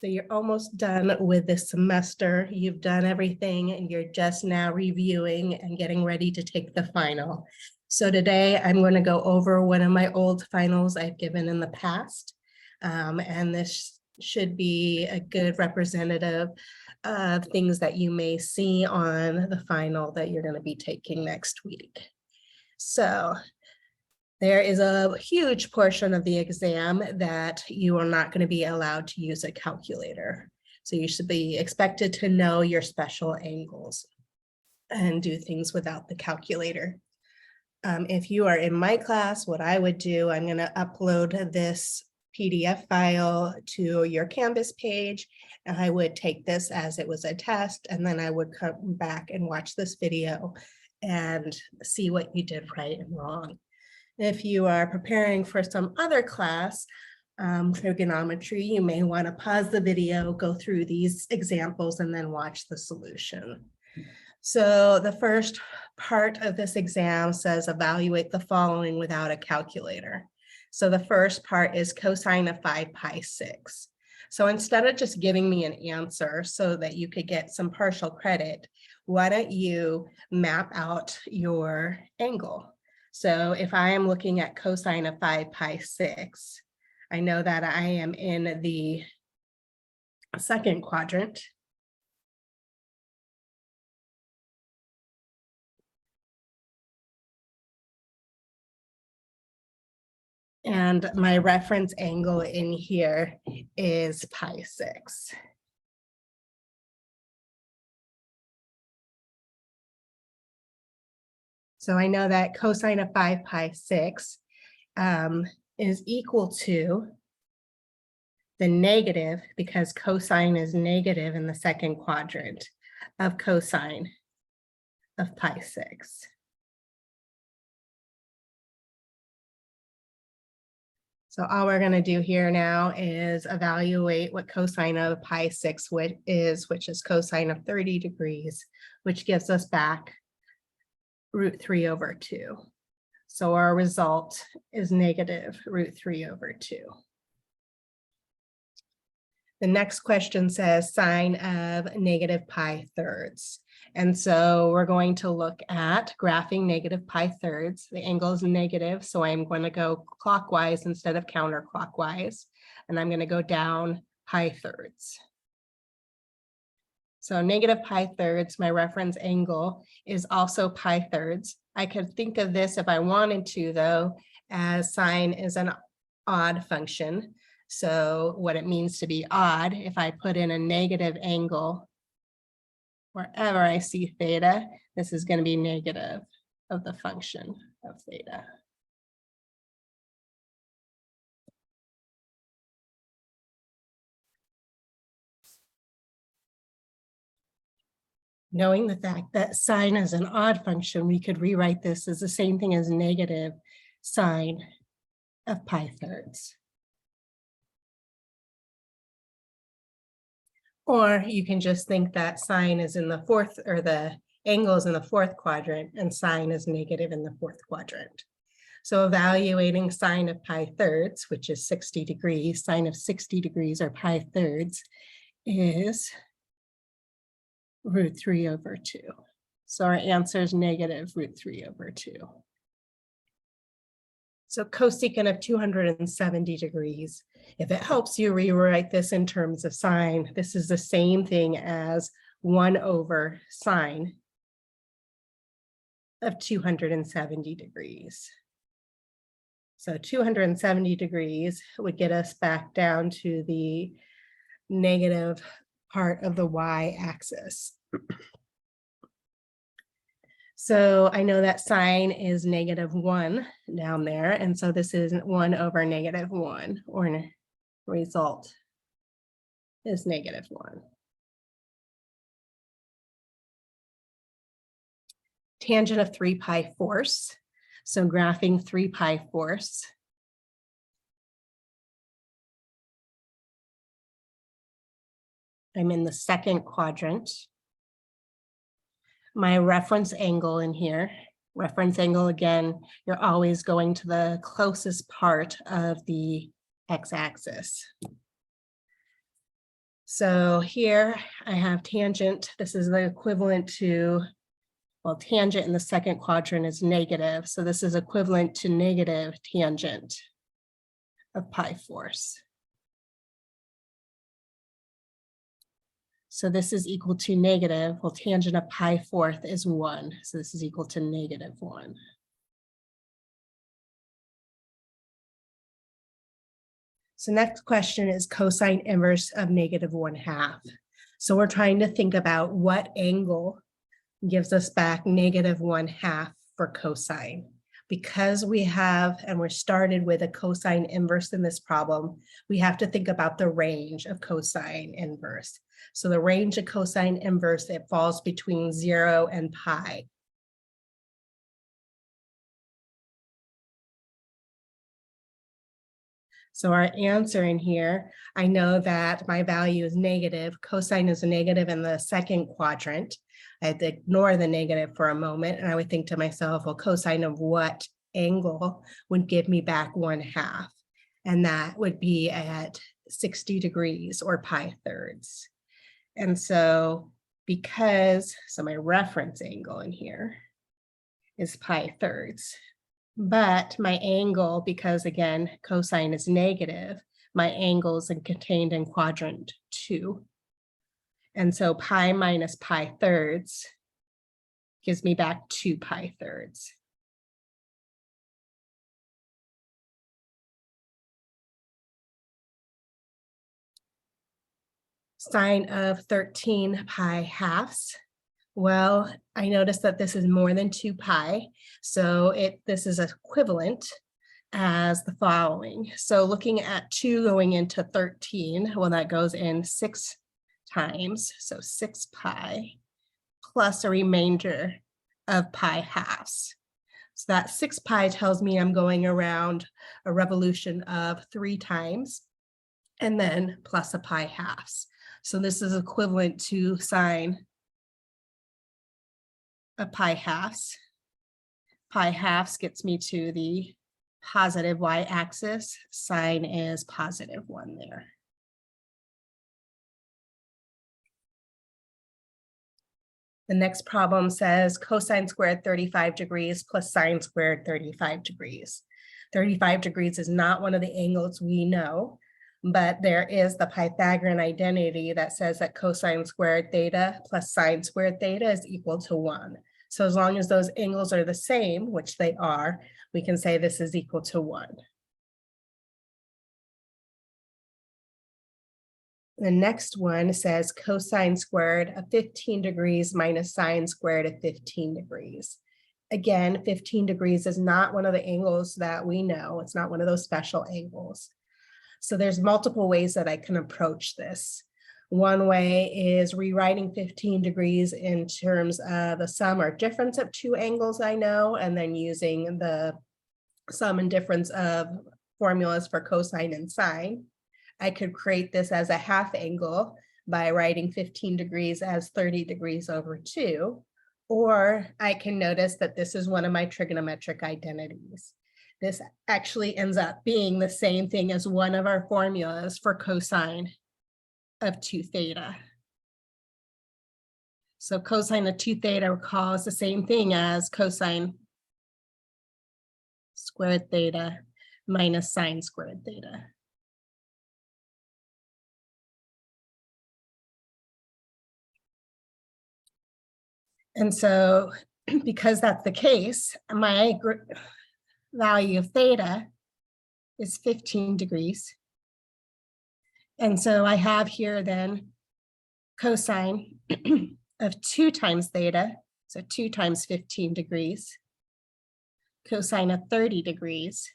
So you're almost done with this semester. You've done everything and you're just now reviewing and getting ready to take the final. So today I'm going to go over one of my old finals I've given in the past. And this should be a good representative of things that you may see on the final that you're going to be taking next week. So there is a huge portion of the exam that you are not going to be allowed to use a calculator. So you should be expected to know your special angles and do things without the calculator. If you are in my class, what I would do, I'm going to upload this PDF file to your Canvas page, and I would take this as it was a test, and then I would come back and watch this video and see what you did right and wrong. If you are preparing for some other class, trigonometry, you may want to pause the video, go through these examples, and then watch the solution. So the first part of this exam says evaluate the following without a calculator. So the first part is cosine of 5 pi 6. So instead of just giving me an answer so that you could get some partial credit, why don't you map out your angle? So if I am looking at cosine of 5 pi 6, I know that I am in the second quadrant. And my reference angle in here is pi 6. So I know that cosine of 5 pi 6 is equal to the negative, because cosine is negative in the second quadrant, of cosine of pi 6. So all we're going to do here now is evaluate what cosine of pi 6 is, which is cosine of 30 degrees, which gives us back root 3 over 2. So our result is negative root 3 over 2. The next question says sine of negative pi thirds. And so we're going to look at graphing negative pi thirds. The angle is negative, so I'm going to go clockwise instead of counterclockwise. And I'm going to go down pi thirds. So negative pi thirds, my reference angle is also pi thirds. I could think of this, if I wanted to, though, as sine is an odd function. So what it means to be odd, if I put in a negative angle, wherever I see theta, this is going to be negative of the function of theta. Knowing the fact that sine is an odd function, we could rewrite this as the same thing as negative sine of pi thirds. Or you can just think that sine is in the fourth, or the angle is in the fourth quadrant, and sine is negative in the fourth quadrant. So evaluating sine of pi thirds, which is 60 degrees, sine of 60 degrees or pi thirds is root 3 over 2. So our answer is negative root 3 over 2. So cosecant of 270 degrees. If it helps you rewrite this in terms of sine, this is the same thing as 1 over sine of 270 degrees. So 270 degrees would get us back down to the negative part of the y-axis. So I know that sine is -1 down there, and so this is 1 over -1, or result is -1. Tangent of 3 pi fourths. So graphing 3 pi fourths. I'm in the second quadrant. My reference angle in here, reference angle again, you're always going to the closest part of the x-axis. So here I have tangent. This is the equivalent to, well, tangent in the second quadrant is negative. So this is equivalent to negative tangent of pi fourths. So this is equal to negative, well, tangent of pi fourth is 1. So this is equal to negative 1. So next question is cosine inverse of negative 1/2. So we're trying to think about what angle gives us back negative 1/2 for cosine. Because we have, and we're started with a cosine inverse in this problem, we have to think about the range of cosine inverse. So the range of cosine inverse, it falls between 0 and pi. So our answer in here, I know that my value is negative. Cosine is a negative in the second quadrant. I had to ignore the negative for a moment, and I would think to myself, well, cosine of what angle would give me back 1/2? And that would be at 60 degrees or pi thirds. And so so my reference angle in here is pi thirds. But my angle, because again, cosine is negative, my angle is contained in quadrant 2. And so pi minus pi thirds gives me back 2 pi thirds. Sine of 13 pi halves. Well, I noticed that this is more than 2 pi. So this is equivalent as the following. So looking at 2 going into 13, well, that goes in 6 times. So 6 pi plus a remainder of pi halves. So that 6 pi tells me I'm going around a revolution of 3 times, and then plus a pi halves. So this is equivalent to sine of pi halves. Pi halves gets me to the positive y-axis. Sine is positive 1 there. The next problem says cosine squared 35 degrees plus sine squared 35 degrees. 35 degrees is not one of the angles we know, but there is the Pythagorean identity that says that cosine squared theta plus sine squared theta is equal to 1. So as long as those angles are the same, which they are, we can say this is equal to 1. The next one says cosine squared of 15 degrees minus sine squared of 15 degrees. Again, 15 degrees is not one of the angles that we know. It's not one of those special angles. So there's multiple ways that I can approach this. One way is rewriting 15 degrees in terms of the sum or difference of 2 angles I know, and then using the sum and difference of formulas for cosine and sine. I could create this as a half angle by writing 15 degrees as 30 degrees over 2, or I can notice that this is one of my trigonometric identities. This actually ends up being the same thing as one of our formulas for cosine of 2 theta. So cosine of 2 theta, recall, is the same thing as cosine squared theta minus sine squared theta. And so because that's the case, my value of theta is 15 degrees. And so I have here then cosine of 2 times theta, so 2 times 15 degrees, cosine of 30 degrees,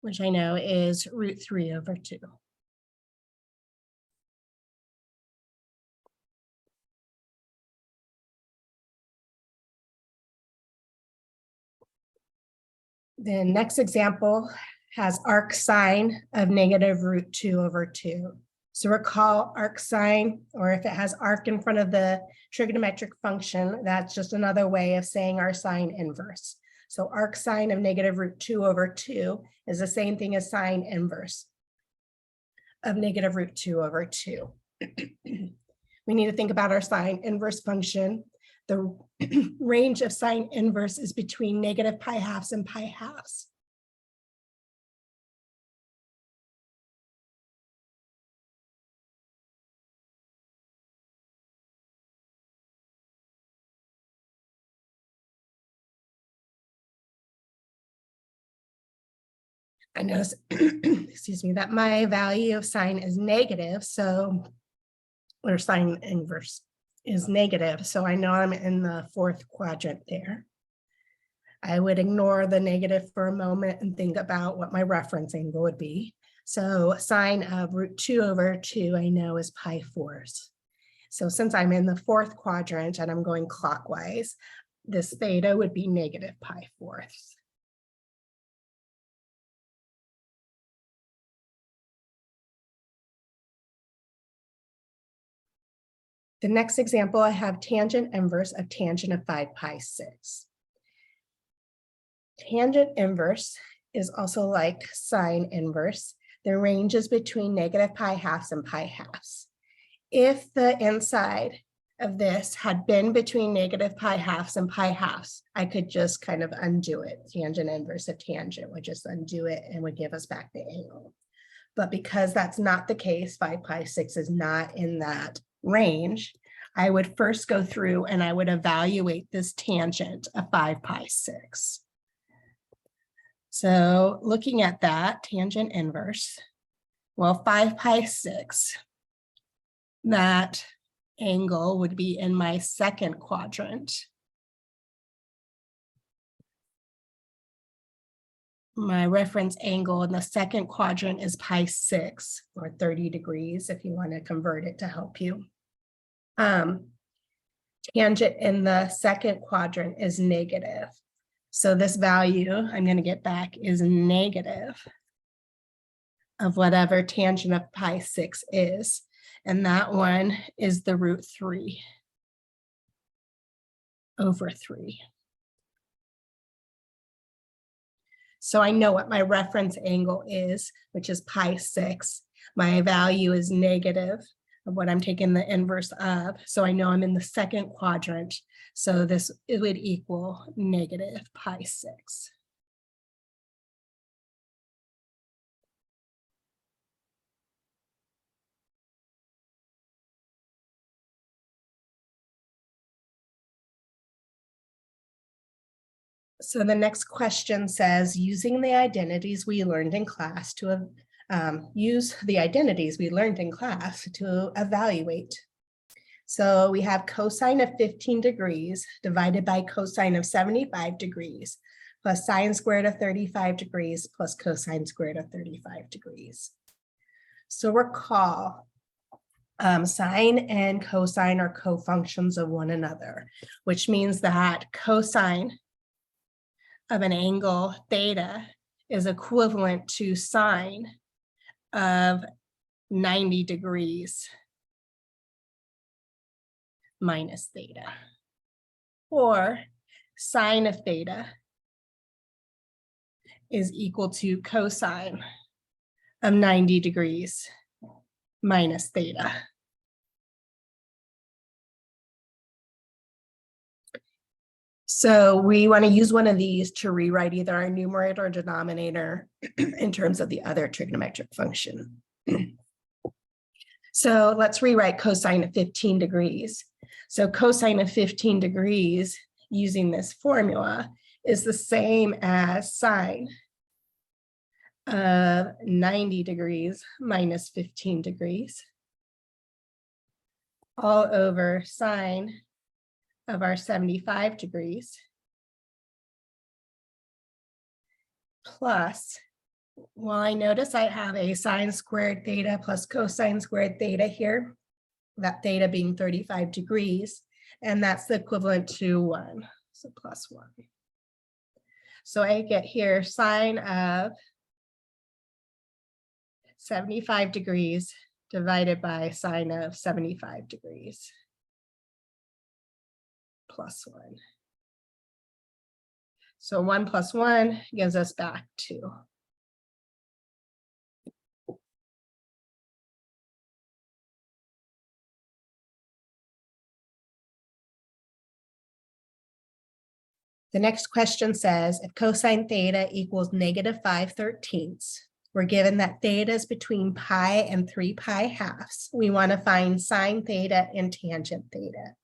which I know is √3/2. The next example has arc sine of negative √2/2. So recall arc sine, or if it has arc in front of the trigonometric function, that's just another way of saying our sine inverse. So arc sine of negative √2/2 is the same thing as sine inverse. of negative root 2 over 2. We need to think about our sine inverse function. The range of sine inverse is between negative pi halves and pi halves. I notice, excuse me, that my value of sine is negative, so, or sine inverse is negative, so I know I'm in the fourth quadrant there. I would ignore the negative for a moment and think about what my reference angle would be. So sine of root 2 over 2, I know is pi fourths. So since I'm in the fourth quadrant and I'm going clockwise, this theta would be negative pi fourths. The next example, I have tangent inverse of tangent of 5 pi 6. Tangent inverse is also like sine inverse. The range is between negative pi halves and pi halves. If the inside of this had been between negative pi halves and pi halves, I could just kind of undo it. Tangent inverse of tangent would just undo it and would give us back the angle. But because that's not the case, 5 pi 6 is not in that range, I would first go through and I would evaluate this tangent of 5 pi 6. So looking at that tangent inverse, well, 5 pi 6, that angle would be in my second quadrant. My reference angle in the second quadrant is pi 6 or 30 degrees if you want to convert it to help you. Tangent in the second quadrant is negative. So this value I'm going to get back is negative of whatever tangent of pi 6 is. And that one is the root 3 over 3. So I know what my reference angle is, which is pi 6. My value is negative of what I'm taking the inverse of. So I know I'm in the second quadrant. So this, it would equal negative pi 6. So the next question says, using the identities we learned in class to use the identities we learned in class to evaluate. So we have cosine of 15 degrees divided by cosine of 75 degrees plus sine squared of 35 degrees plus cosine squared of 35 degrees. So recall, sine and cosine are co-functions of one another, which means that cosine of an angle theta is equivalent to sine of 90 degrees minus theta, or sine of theta is equal to cosine of 90 degrees minus theta. So we want to use one of these to rewrite either our numerator or denominator in terms of the other trigonometric function. So let's rewrite cosine of 15 degrees. So cosine of 15 degrees using this formula is the same as sine of 90 degrees minus 15 degrees all over sine of our 75 degrees plus, well, I notice I have a sine squared theta plus cosine squared theta here, that theta being 35 degrees, and that's the equivalent to 1, so plus 1. So I get here sine of 75 degrees divided by sine of 75 degrees plus 1. So 1 plus 1 gives us back 2. The next question says, if cosine theta equals -5/13, we're given that theta is between pi and 3 pi halves. We want to find sine theta and tangent theta.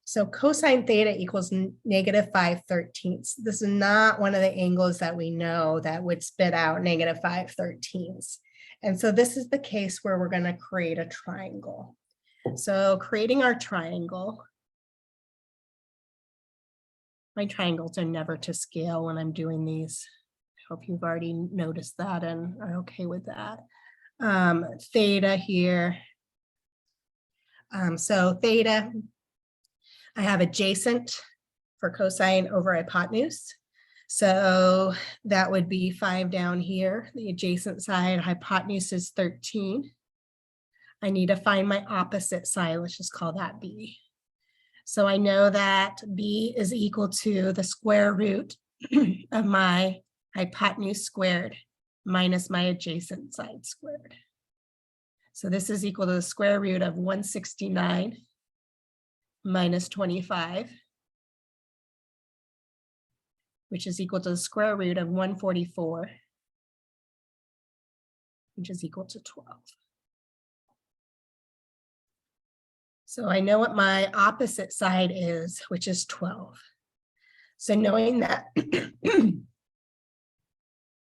So cosine theta equals -5/13. This is not one of the angles that we know that would spit out -5/13. And so this is the case where we're going to create a triangle. So creating our triangle, my triangles are never to scale when I'm doing these. I hope you've already noticed that and are okay with that. Theta here. So theta, I have adjacent for cosine over hypotenuse. So that would be 5 down here. The adjacent side, hypotenuse is 13. I need to find my opposite side. Let's just call that B. So I know that B is equal to the square root of my hypotenuse squared minus my adjacent side squared. So this is equal to the square root of 169 minus 25, which is equal to the square root of 144, which is equal to 12. So I know what my opposite side is, which is 12. So knowing that,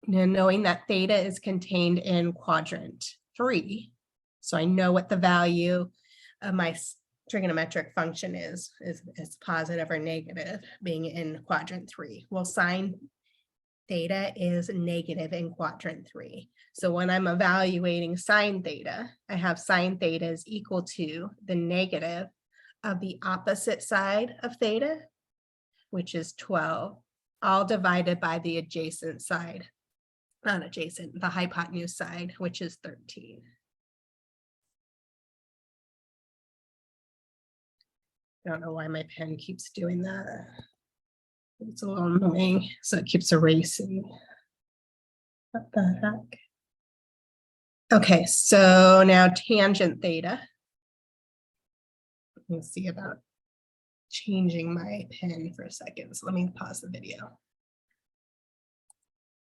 knowing that theta is contained in quadrant 3, so I know what the value of my trigonometric function is positive or negative, being in quadrant 3. Well, sine theta is negative in quadrant 3. So when I'm evaluating sine theta, I have sine theta is equal to the negative of the opposite side of theta, which is 12, all divided by the adjacent side, not adjacent, the hypotenuse side, which is 13. I don't know why my pen keeps doing that. It's a little annoying, so it keeps erasing. What the heck? Okay, so now tangent theta. Let me see about changing my pen for a second. So let me pause the video.